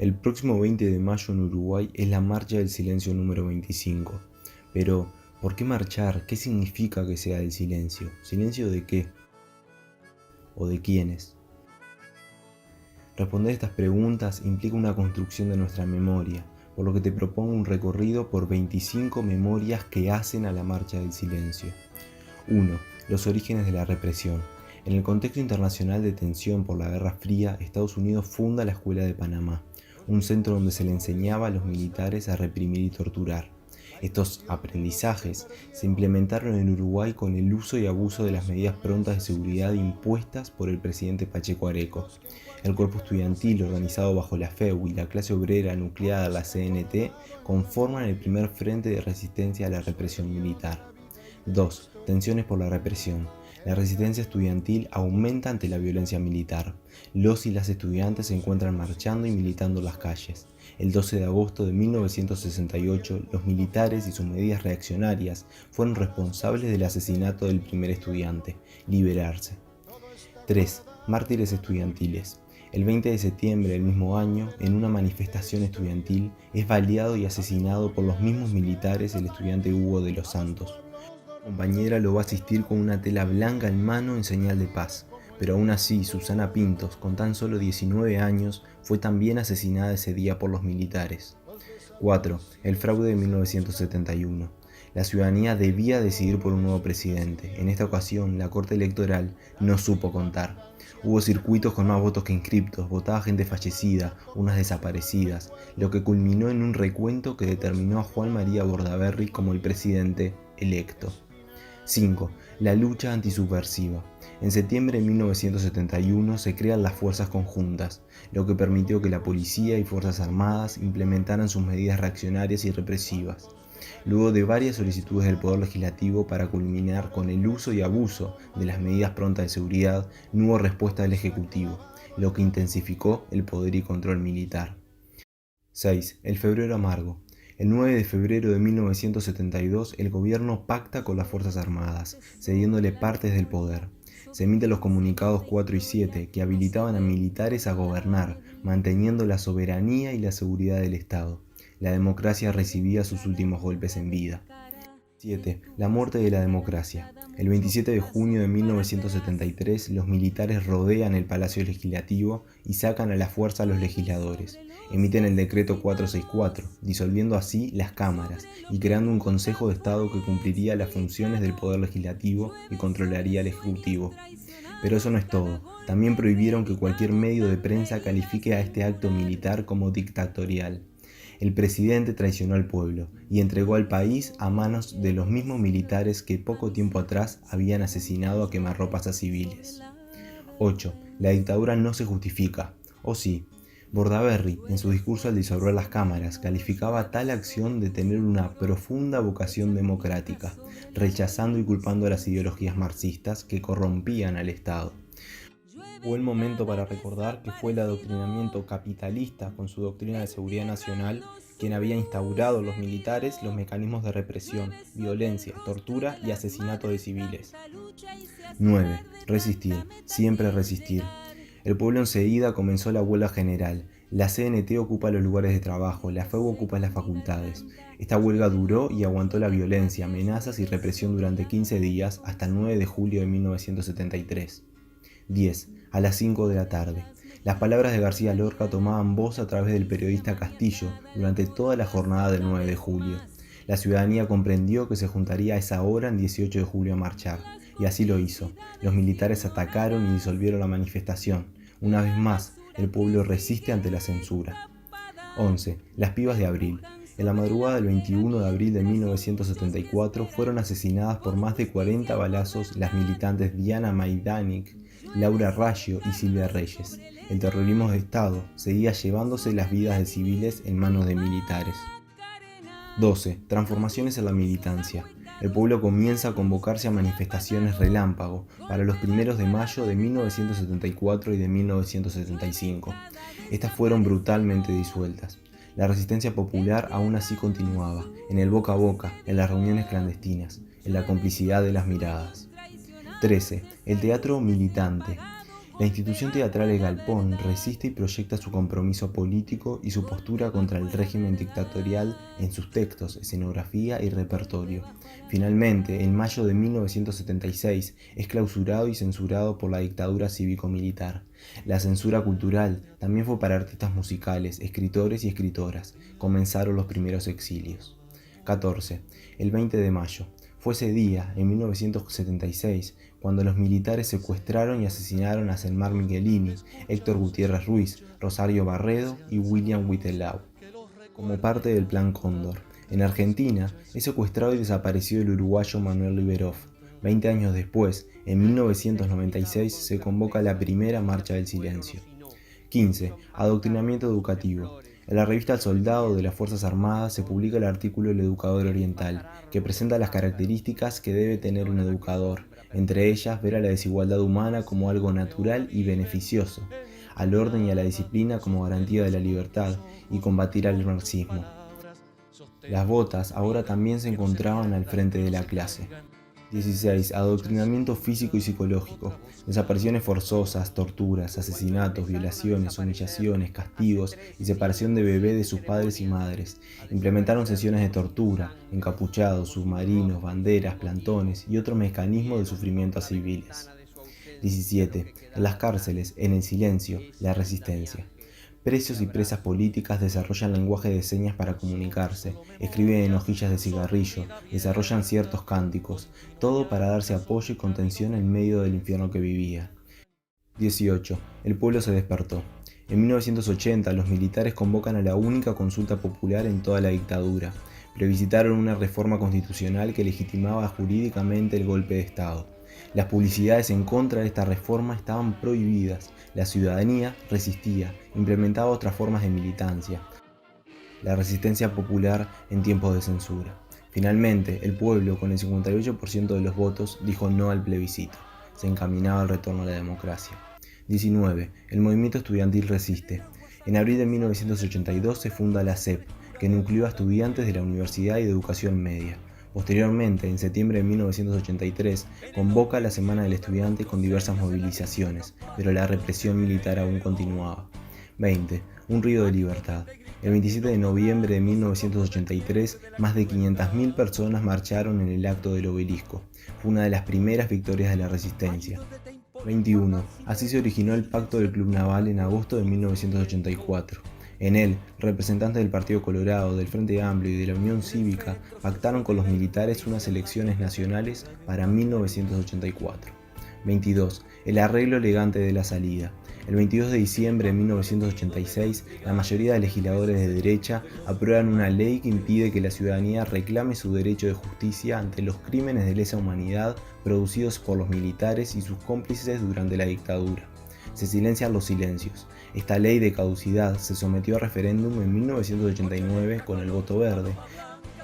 El próximo 20 de mayo en Uruguay es la Marcha del Silencio número 25. Pero, ¿por qué marchar? ¿Qué significa que sea el silencio? ¿Silencio de qué? ¿O de quiénes? Responder estas preguntas implica una construcción de nuestra memoria, por lo que te propongo un recorrido por 25 memorias que hacen a la Marcha del Silencio. 1. Los orígenes de la represión. En el contexto internacional de tensión por la Guerra Fría, Estados Unidos funda la Escuela de Panamá, un centro donde se le enseñaba a los militares a reprimir y torturar. Estos aprendizajes se implementaron en Uruguay con el uso y abuso de las medidas prontas de seguridad impuestas por el presidente Pacheco Areco. El cuerpo estudiantil, organizado bajo la FEU, y la clase obrera nucleada a la CNT conforman el primer frente de resistencia a la represión militar. 2. Tensiones por la represión. La resistencia estudiantil aumenta ante la violencia militar. Los y las estudiantes se encuentran marchando y militando en las calles. El 12 de agosto de 1968, los militares y sus medidas reaccionarias fueron responsables del asesinato del primer estudiante, Liberarse. 3. Mártires estudiantiles. El 20 de septiembre del mismo año, en una manifestación estudiantil, es baleado y asesinado por los mismos militares el estudiante Hugo de los Santos. Su compañera lo va a asistir con una tela blanca en mano en señal de paz, pero aún así Susana Pintos, con tan solo 19 años, fue también asesinada ese día por los militares. 4. El fraude de 1971. La ciudadanía debía decidir por un nuevo presidente. En esta ocasión, la Corte Electoral no supo contar. Hubo circuitos con más votos que inscriptos, votaba gente fallecida, unas desaparecidas, lo que culminó en un recuento que determinó a Juan María Bordaberry como el presidente electo. 5. La lucha antisubversiva. En septiembre de 1971 se crean las Fuerzas Conjuntas, lo que permitió que la policía y Fuerzas Armadas implementaran sus medidas reaccionarias y represivas. Luego de varias solicitudes del Poder Legislativo para culminar con el uso y abuso de las medidas prontas de seguridad, no hubo respuesta del Ejecutivo, lo que intensificó el poder y control militar. 6. El febrero amargo. El 9 de febrero de 1972, el gobierno pacta con las Fuerzas Armadas, cediéndole partes del poder. Se emiten los comunicados 4 y 7, que habilitaban a militares a gobernar, manteniendo la soberanía y la seguridad del Estado. La democracia recibía sus últimos golpes en vida. 7. La muerte de la democracia. El 27 de junio de 1973, los militares rodean el Palacio Legislativo y sacan a la fuerza a los legisladores. Emiten el decreto 464, disolviendo así las cámaras y creando un Consejo de Estado que cumpliría las funciones del Poder Legislativo y controlaría al Ejecutivo. Pero eso no es todo. También prohibieron que cualquier medio de prensa califique a este acto militar como dictatorial. El presidente traicionó al pueblo y entregó al país a manos de los mismos militares que poco tiempo atrás habían asesinado a quemarropas a civiles. 8. La dictadura no se justifica. ¿O sí? Bordaberry, en su discurso al disolver las cámaras, calificaba tal acción de tener una profunda vocación democrática, rechazando y culpando a las ideologías marxistas que corrompían al Estado. Buen momento para recordar que fue el adoctrinamiento capitalista con su doctrina de seguridad nacional quien había instaurado los militares los mecanismos de represión, violencia, tortura y asesinato de civiles. 9. Resistir, siempre resistir. El pueblo enseguida comenzó la huelga general. La CNT ocupa los lugares de trabajo, la FEU ocupa las facultades. Esta huelga duró y aguantó la violencia, amenazas y represión durante 15 días hasta el 9 de julio de 1973. 10. A las 5 de la tarde. Las palabras de García Lorca tomaban voz a través del periodista Castillo durante toda la jornada del 9 de julio. La ciudadanía comprendió que se juntaría a esa hora en 18 de julio a marchar, y así lo hizo. Los militares atacaron y disolvieron la manifestación. Una vez más, el pueblo resiste ante la censura. 11. Las pibas de abril. En la madrugada del 21 de abril de 1974 fueron asesinadas por más de 40 balazos las militantes Diana Maidanek, Laura Raggio y Silvia Reyes. El terrorismo de Estado seguía llevándose las vidas de civiles en manos de militares. 12. Transformaciones en la militancia. El pueblo comienza a convocarse a manifestaciones relámpago para los 1 de mayo de 1974 y de 1975. Estas fueron brutalmente disueltas. La resistencia popular aún así continuaba, en el boca a boca, en las reuniones clandestinas, en la complicidad de las miradas. 13. El teatro militante. La institución teatral El Galpón resiste y proyecta su compromiso político y su postura contra el régimen dictatorial en sus textos, escenografía y repertorio. Finalmente, en mayo de 1976, es clausurado y censurado por la dictadura cívico-militar. La censura cultural también fue para artistas musicales, escritores y escritoras. Comenzaron los primeros exilios. 14. El 20 de mayo. Fue ese día, en 1976, cuando los militares secuestraron y asesinaron a Selmar Michelini, Héctor Gutiérrez Ruiz, Rosario Barredo y William Whitelaw, como parte del Plan Cóndor. En Argentina, es secuestrado y desaparecido el uruguayo Manuel Liberov. 20 años después, en 1996, se convoca la primera Marcha del Silencio. 15. Adoctrinamiento educativo. En la revista El Soldado de las Fuerzas Armadas se publica el artículo El Educador Oriental, que presenta las características que debe tener un educador, entre ellas ver a la desigualdad humana como algo natural y beneficioso, al orden y a la disciplina como garantía de la libertad y combatir al marxismo. Las botas ahora también se encontraban al frente de la clase. 16. Adoctrinamiento físico y psicológico. Desapariciones forzosas, torturas, asesinatos, violaciones, humillaciones, castigos y separación de bebés de sus padres y madres. Implementaron sesiones de tortura, encapuchados, submarinos, banderas, plantones y otros mecanismos de sufrimiento a civiles. 17. En las cárceles, en el silencio, la resistencia. Presos y presas políticas desarrollan lenguaje de señas para comunicarse, escriben en hojillas de cigarrillo, desarrollan ciertos cánticos, todo para darse apoyo y contención en medio del infierno que vivía. 18. El pueblo se despertó. En 1980 los militares convocan a la única consulta popular en toda la dictadura. Plebiscitaron una reforma constitucional que legitimaba jurídicamente el golpe de Estado. Las publicidades en contra de esta reforma estaban prohibidas. La ciudadanía resistía, implementaba otras formas de militancia. La resistencia popular en tiempos de censura. Finalmente, el pueblo, con el 58% de los votos, dijo no al plebiscito. Se encaminaba al retorno a la democracia. 19. El movimiento estudiantil resiste. En abril de 1982 se funda la CEP, que nucleó a estudiantes de la Universidad y de Educación Media. Posteriormente, en septiembre de 1983, convoca la Semana del Estudiante con diversas movilizaciones, pero la represión militar aún continuaba. 20. Un río de libertad. El 27 de noviembre de 1983, más de 500.000 personas marcharon en el acto del obelisco. Fue una de las primeras victorias de la resistencia. 21. Así se originó el Pacto del Club Naval en agosto de 1984. En él, representantes del Partido Colorado, del Frente Amplio y de la Unión Cívica pactaron con los militares unas elecciones nacionales para 1984. 22. El arreglo elegante de la salida. El 22 de diciembre de 1986, la mayoría de legisladores de derecha aprueban una ley que impide que la ciudadanía reclame su derecho de justicia ante los crímenes de lesa humanidad producidos por los militares y sus cómplices durante la dictadura. Se silencian los silencios. Esta ley de caducidad se sometió a referéndum en 1989 con el voto verde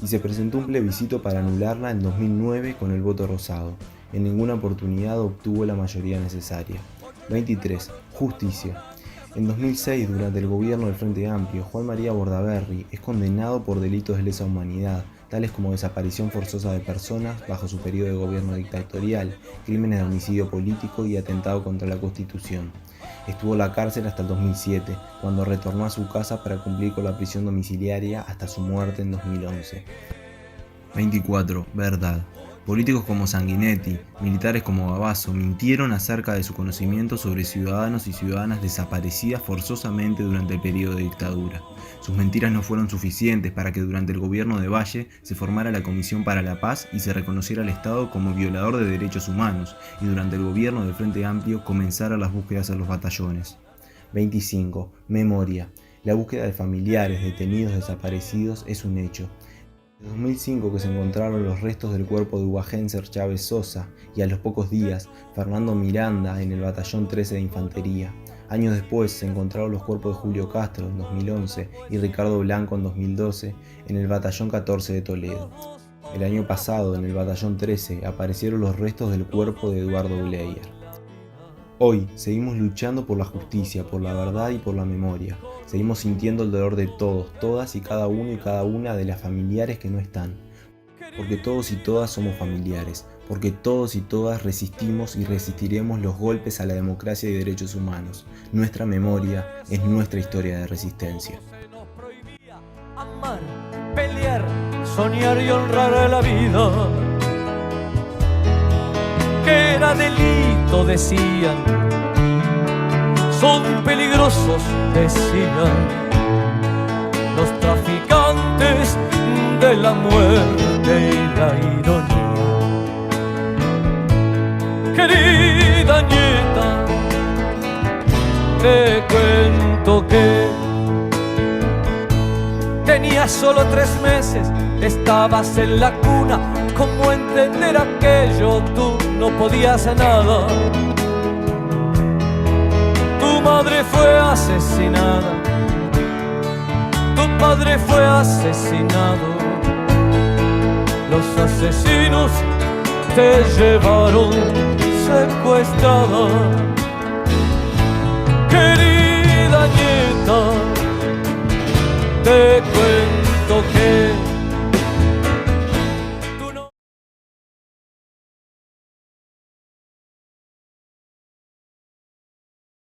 y se presentó un plebiscito para anularla en 2009 con el voto rosado. En ninguna oportunidad obtuvo la mayoría necesaria. 23. Justicia. En 2006, durante el gobierno del Frente Amplio, Juan María Bordaberry es condenado por delitos de lesa humanidad, tales como desaparición forzosa de personas bajo su periodo de gobierno dictatorial, crímenes de homicidio político y atentado contra la Constitución. Estuvo en la cárcel hasta el 2007, cuando retornó a su casa para cumplir con la prisión domiciliaria hasta su muerte en 2011. 24. Verdad. Políticos como Sanguinetti, militares como Gavazo, mintieron acerca de su conocimiento sobre ciudadanos y ciudadanas desaparecidas forzosamente durante el periodo de dictadura. Sus mentiras no fueron suficientes para que durante el gobierno de Valle se formara la Comisión para la Paz y se reconociera al Estado como violador de derechos humanos, y durante el gobierno del Frente Amplio comenzaran las búsquedas en los batallones. 25. Memoria. La búsqueda de familiares, detenidos, desaparecidos es un hecho. En 2005 que se encontraron los restos del cuerpo de Hugo Genser Chávez Sosa y a los pocos días Fernando Miranda en el batallón 13 de Infantería. Años después se encontraron los cuerpos de Julio Castro en 2011 y Ricardo Blanco en 2012 en el batallón 14 de Toledo. El año pasado en el batallón 13 aparecieron los restos del cuerpo de Eduardo Bleier. Hoy seguimos luchando por la justicia, por la verdad y por la memoria. Seguimos sintiendo el dolor de todos, todas y cada uno y cada una de las familiares que no están. Porque todos y todas somos familiares, porque todos y todas resistimos y resistiremos los golpes a la democracia y derechos humanos. Nuestra memoria es nuestra historia de resistencia. Se nos prohibía amar, pelear, soñar y honrar a la vida. Que era delito, decían. Son peligrosos, decían. Los traficantes de la muerte y la ironía. Querida nieta, te cuento que tenías solo 3 meses, estabas en la cuna. ¿Cómo entender aquello? Tú no podías nada. Tu madre fue asesinada, tu padre fue asesinado. Los asesinos te llevaron secuestrada. Querida nieta, te cuento que